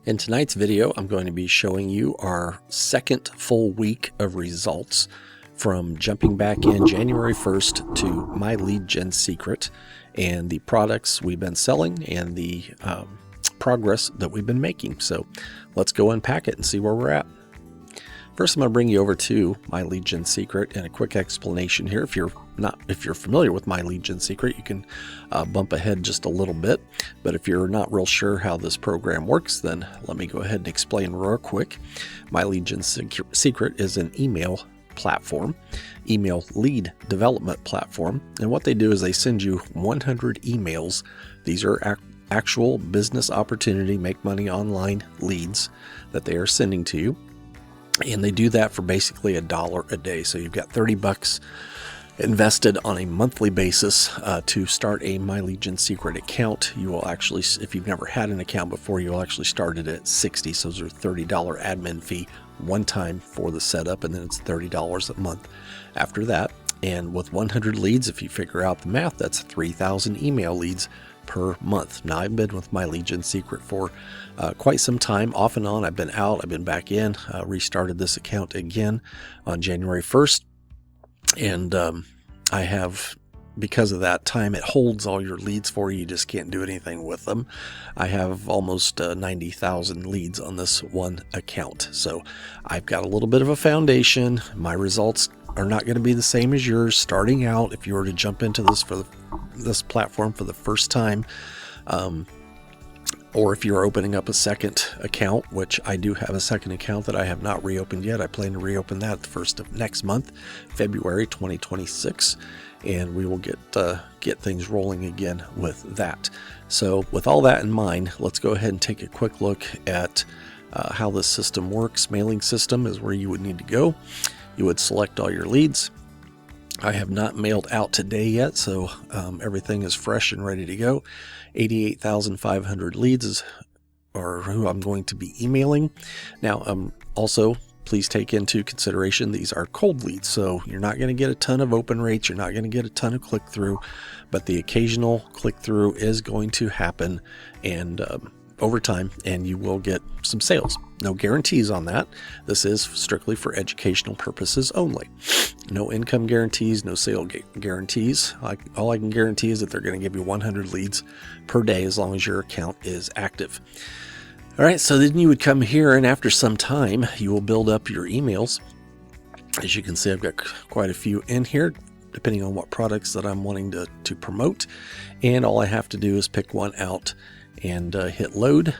In tonight's video, I'm going to be showing you our second full week of results from jumping back in January 1st to My Lead Gen Secret and the products we've been selling and the progress that we've been making. So let's go unpack it and see where we're at. First, I'm going to bring you over to My Lead Gen Secret and a quick explanation here. If you're familiar with My Lead Gen Secret, you can bump ahead just a little bit. But if you're not real sure how this program works, then let me go ahead and explain real quick. My Lead Gen Secret is an email platform, email lead development platform. And what they do is they send you 100 emails. These are actual business opportunity, make money online leads that they are sending to you. And they do that for basically $1 a day. So you've got 30 bucks invested on a monthly basis to start a My Lead Gen Secret account. You will actually, if you've never had an account before, you'll actually start it at $60. So those are $30 admin fee one time for the setup, and then it's $30 a month after that. And with 100 leads, if you figure out the math, that's 3,000 email leads per month. Now, I've been with My Lead Gen Secret for quite some time, off and on. I've been out, I've been back in, restarted this account again on January 1st. And I have, because of that time, it holds all your leads for you. You just can't do anything with them. I have almost 90,000 leads on this one account. So I've got a little bit of a foundation. My results are not going to be the same as yours starting out. If you were to jump into this this platform for the first time, or if you're opening up a second account, which I do have a second account that I have not reopened yet. I plan to reopen that the first of next month, February 2026, and we will get things rolling again with that. So with all that in mind, let's go ahead and take a quick look at how this system works. Mailing system is where you would need to go. You would select all your leads. I have not mailed out today yet, so everything is fresh and ready to go. 88,500 leads are who I'm going to be emailing. Now, also, please take into consideration these are cold leads, so you're not going to get a ton of open rates. You're not going to get a ton of click-through, but the occasional click-through is going to happen, and over time, and you will get some sales. No guarantees on that. This is strictly for educational purposes only. No income guarantees, no sale guarantees. All I can guarantee is that they're going to give you 100 leads per day as long as your account is active. All right, so then you would come here, and after some time, you will build up your emails. As you can see, I've got quite a few in here, depending on what products that I'm wanting to promote. And all I have to do is pick one out and hit load.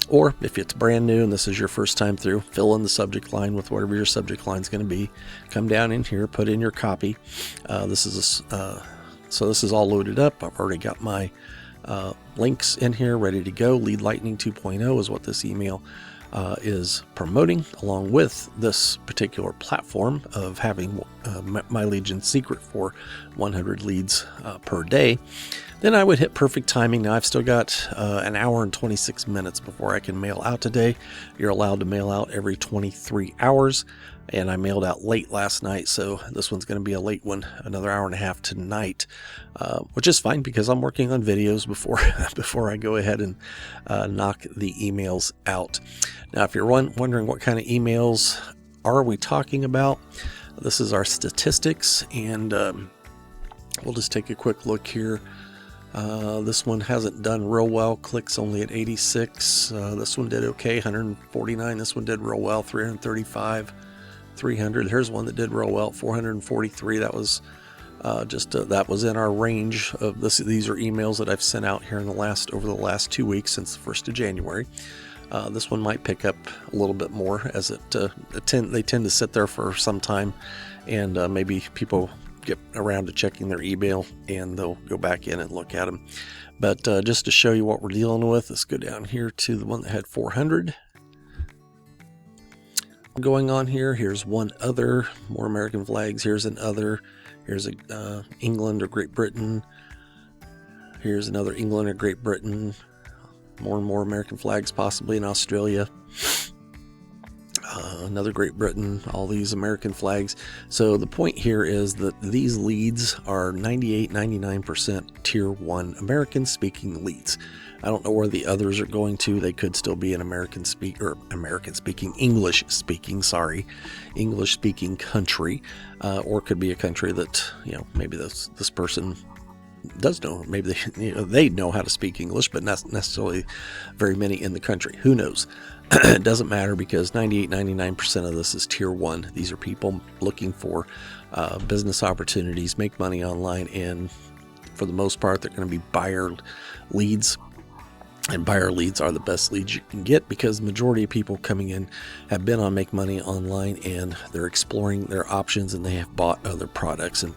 Or if it's brand new and this is your first time through, fill in the subject line with whatever your subject line is going to be. Come down in here, put in your copy. So this is all loaded up. I've already got my links in here ready to go. Lead Lightning 2.0 is what this email is promoting, along with this particular platform of having My Lead Gen Secret for 100 leads per day. Then I would hit perfect timing. Now I've still got an hour and 26 minutes before I can mail out today. You're allowed to mail out every 23 hours, and I mailed out late last night, so this one's going to be a late one, another hour and a half tonight, which is fine because I'm working on videos before I go ahead and knock the emails out. Now, if you're wondering what kind of emails are we talking about, this is our statistics, and we'll just take a quick look here. This one hasn't done real well. Clicks only at 86. This one did okay, 149. This one did real well, 335, 300. Here's one that did real well, 443. That was that was in our range of this. These are emails that I've sent out here over the last 2 weeks since the 1st of January. This one might pick up a little bit more as they tend to sit there for some time, and maybe people get around to checking their email and they'll go back in and look at them. But just to show you what we're dealing with, let's go down here to the one that had 400 going on here. Here's one other, more American flags. Here's another. Here's a England or Great Britain. Here's another England or Great Britain. More and more American flags, possibly in Australia. Another Great Britain, all these American flags. So the point here is that these leads are 99% tier 1 American speaking leads. I don't know where the others are going to. They could still be an English speaking country, or it could be a country that, maybe this person does know. Maybe they know how to speak English, but not necessarily very many in the country. Who knows? It doesn't matter, because 99% of this is tier 1. These are people looking for business opportunities, make money online, and for the most part, they're going to be buyer leads. And buyer leads are the best leads you can get, because the majority of people coming in have been on Make Money Online, and they're exploring their options, and they have bought other products and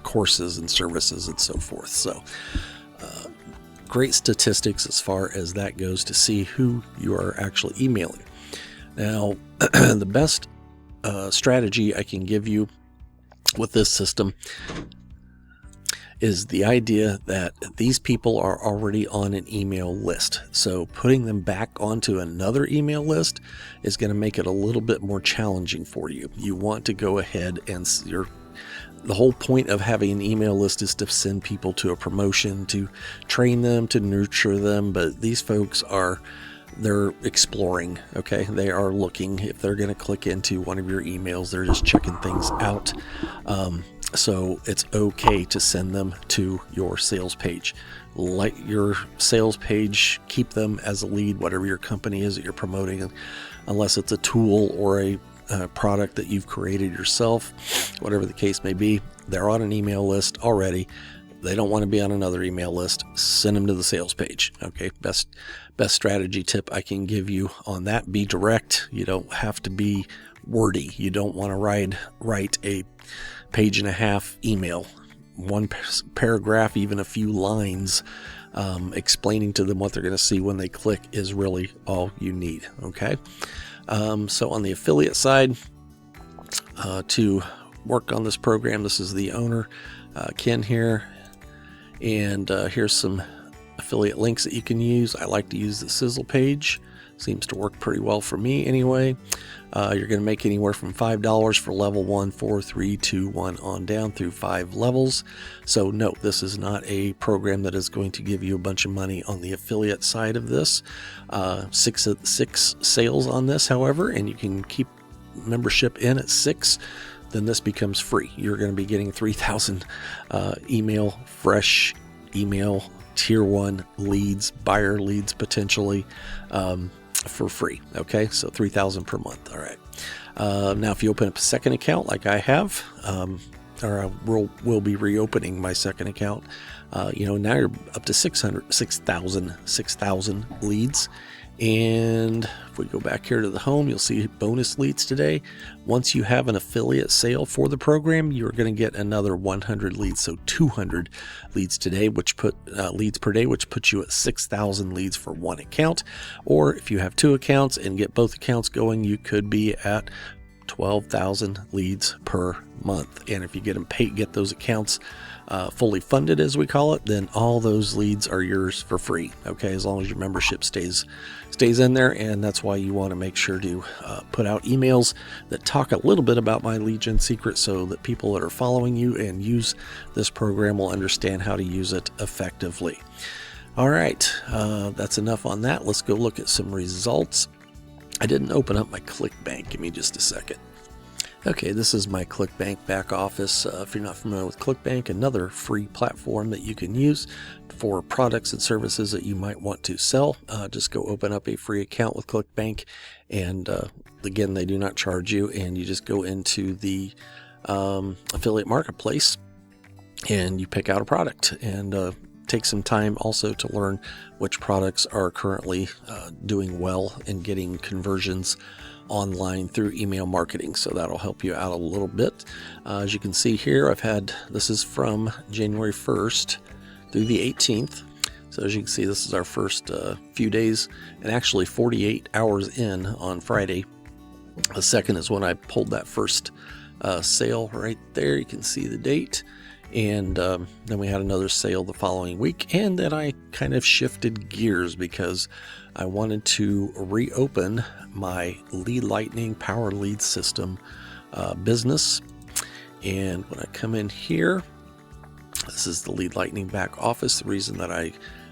courses and services and so forth. So great statistics as far as that goes to see who you are actually emailing. Now, the best strategy I can give you with this system is the idea that these people are already on an email list. So putting them back onto another email list is going to make it a little bit more challenging for you. You want to go ahead and the whole point of having an email list is to send people to a promotion, to train them, to nurture them. But these folks they're exploring, okay? They are looking. If they're going to click into one of your emails, they're just checking things out. So it's okay to send them to your sales page. Like your sales page, keep them as a lead, whatever your company is that you're promoting, unless it's a tool or a product that you've created yourself, whatever the case may be. They're on an email list already. They don't want to be on another email list. Send them to the sales page. Okay, best strategy tip I can give you on that. Be direct. You don't have to be wordy. You don't want to write a page and a half email, one paragraph, even a few lines, explaining to them what they're going to see when they click is really all you need. Okay. So on the affiliate side, to work on this program, this is the owner, Ken here, and here's some affiliate links that you can use. I like to use the Sizzle page. Seems to work pretty well for me anyway. You're going to make anywhere from $5 for level 1, 4, 3, 2, 1 on down through 5 levels. So note, this is not a program that is going to give you a bunch of money on the affiliate side of this. 6 sales on this, however, and you can keep membership in at 6. Then this becomes free. You're going to be getting 3,000 fresh email tier 1 leads, buyer leads potentially, for free. Okay, so 3,000 per month. All right. Now, if you open up a second account like I have, or we'll be reopening my second account, now you're up to 6,000 leads. And if we go back here to the home, you'll see bonus leads today. Once you have an affiliate sale for the program, you're going to get another 100 leads. So 200 leads today, leads per day, which puts you at 6,000 leads for one account. Or if you have 2 accounts and get both accounts going, you could be at 12,000 leads per month. And if you get those accounts fully funded, as we call it, then all those leads are yours for free. Okay, as long as your membership stays in there. And that's why you want to make sure to put out emails that talk a little bit about my lead gen secret, so that people that are following you and use this program will understand how to use it effectively. All right, that's enough on that. Let's go look at some results. I didn't open up my ClickBank. Give me just a second. Okay, this is my ClickBank back office. If you're not familiar with ClickBank, another free platform that you can use for products and services that you might want to sell. Just go open up a free account with ClickBank, and again, they do not charge you, and you just go into the affiliate marketplace and you pick out a product, and take some time also to learn which products are currently doing well and getting conversions online through email marketing. So that'll help you out a little bit. As you can see here, this is from January 1st through the 18th. So as you can see, this is our first few days, and actually 48 hours in on Friday. The second is when I pulled that first sale right there. You can see the date. And then we had another sale the following week, and then I kind of shifted gears because I wanted to reopen my Lead Lightning Power Lead System business. And when I come in here, this is the Lead Lightning back office. The reason that I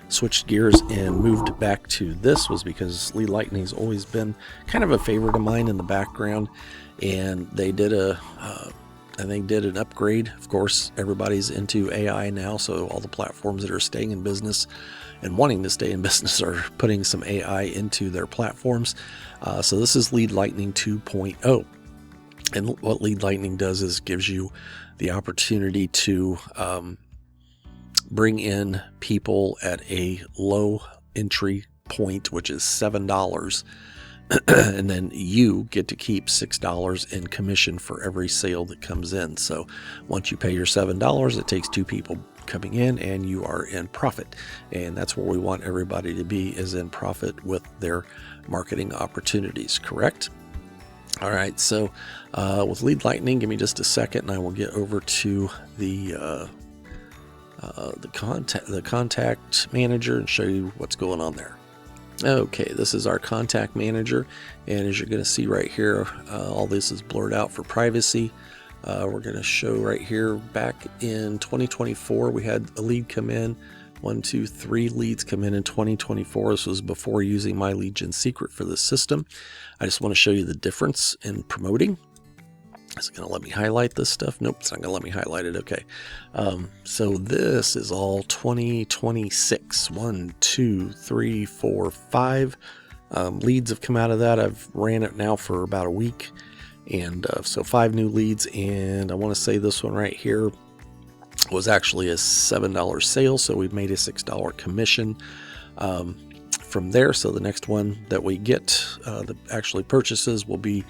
switched gears and moved back to this was because Lead Lightning's always been kind of a favorite of mine in the background, and they did I think did an upgrade. Of course, everybody's into AI now, so all the platforms that are staying in business and wanting to stay in business are putting some AI into their platforms. So this is Lead Lightning 2.0. And what Lead Lightning does is gives you the opportunity to bring in people at a low entry point, which is $7. And then you get to keep $6 in commission for every sale that comes in. So once you pay your $7, it takes 2 people coming in and you are in profit. And that's where we want everybody to be, is in profit with their marketing opportunities, correct? All right, so with Lead Lightning, give me just a second and I will get over to the contact manager and show you what's going on there. Okay, this is our contact manager, and as you're going to see right here, all this is blurred out for privacy. We're going to show right here, back in 2024, we had a lead come in. 1, 2, 3 leads come in 2024. This was before using My Lead Gen Secret for this system. I just want to show you the difference in promoting. Is it going to let me highlight this stuff? Nope, it's not going to let me highlight it. Okay. So this is all 2026. 1, 2, 3, 4, 5 leads have come out of that. I've ran it now for about a week. And so 5 new leads. And I want to say this one right here was actually a $7 sale. So we've made a $6 commission from there. So the next one that we get that actually purchases will be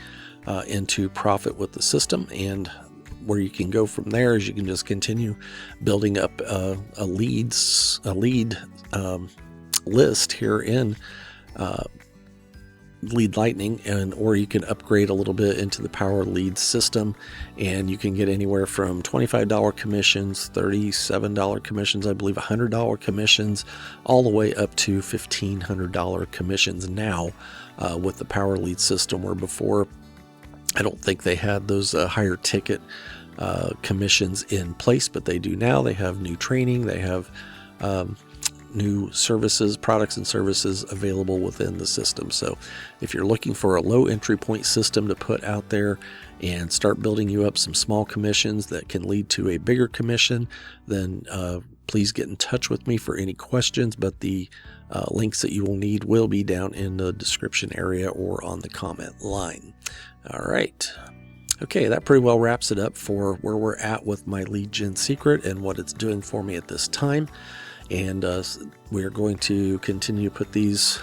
into profit with the system. And where you can go from there is you can just continue building up a lead list here in Lead Lightning, or you can upgrade a little bit into the Power Lead system, and you can get anywhere from $25 commissions, $37 commissions, I believe $100 commissions, all the way up to $1,500 commissions now with the Power Lead system, where before I don't think they had those higher ticket commissions in place, but they do now. They have new training. They have new services, products and services available within the system. So if you're looking for a low entry point system to put out there and start building you up some small commissions that can lead to a bigger commission, then please get in touch with me for any questions. But the links that you will need will be down in the description area or on the comment line. All right. Okay, that pretty well wraps it up for where we're at with My Lead Gen Secret and what it's doing for me at this time. And we're going to continue to put these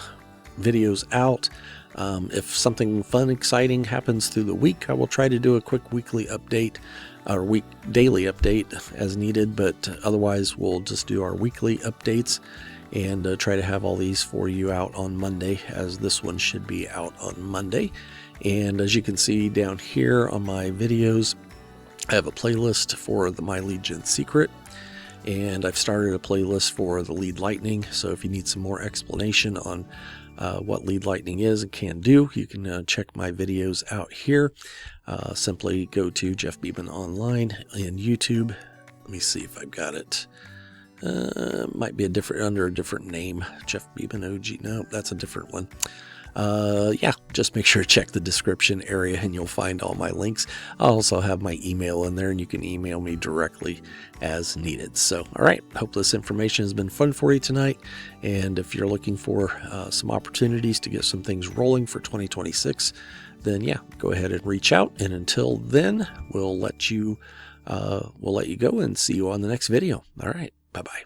videos out. If something fun, exciting happens through the week, I will try to do a quick weekly update or daily update as needed, but otherwise we'll just do our weekly updates and try to have all these for you out on Monday, as this one should be out on Monday. And as you can see down here on my videos, I have a playlist for the My Lead Gen Secret, and I've started a playlist for the Lead Lightning. So if you need some more explanation on what Lead Lightning is and can do, you can check my videos out here. Simply go to Jeff Beeman Online in YouTube. Let me see if I've got it. Might be under a different name. Jeff Beeman OG. No, that's a different one. Yeah, just make sure to check the description area and you'll find all my links. I'll also have my email in there, and you can email me directly as needed. So, all right, hope this information has been fun for you tonight. And if you're looking for some opportunities to get some things rolling for 2026, then yeah, go ahead and reach out. And until then, we'll let you go and see you on the next video. All right, bye-bye.